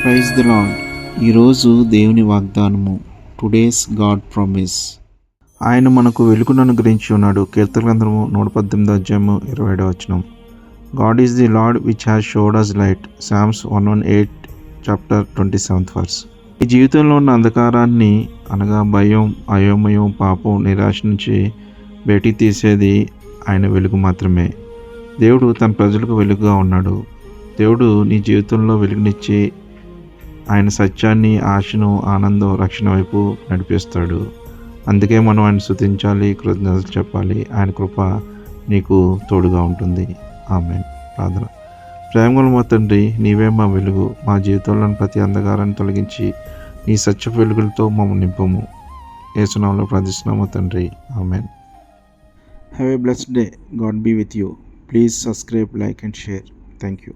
Praise the lord. ఈరోజు దేవుని వాగ్దానము. Today's God promise. ఆయన మనకు వెలుగును అనుగ్రహించి ఉన్నాడు. కీర్తన గ్రంథము 118 అధ్యాయము 27 వచనం. God is the Lord which has showed us light. Psalms 118 chapter 27 verse. ఈ జీవితంలో ఉన్న అంధకారాన్ని అనగా భయం, అయోమయం, పాపం, నిరాశ నుంచి బయటికి తీసేది ఆయన వెలుగు మాత్రమే. దేవుడు తన ప్రజలకు వెలుగుగా ఉన్నాడు. దేవుడు నీ జీవితంలో వెలుగునిచ్చి ఆయన సత్యాన్ని, ఆశను, ఆనందం, రక్షణ వైపు నడిపిస్తాడు. అందుకే మనం ఆయన స్తుతించాలి, కృతజ్ఞతలు చెప్పాలి. ఆయన కృప నీకు తోడుగా ఉంటుంది. ఆమేన్. ప్రార్థన. ప్రేమగల మా తండ్రి, నీవే మా వెలుగు. మా జీవితంలోని ప్రతి అంధకారాన్ని తొలగించి నీ సత్య వెలుగులతో మమ్మల్ని నింపము. యేసు నామములో ప్రార్థిస్తున్నాము తండ్రి. ఆమేన్. Have a blessed day. God be with you. Please subscribe, like and share. Thank you.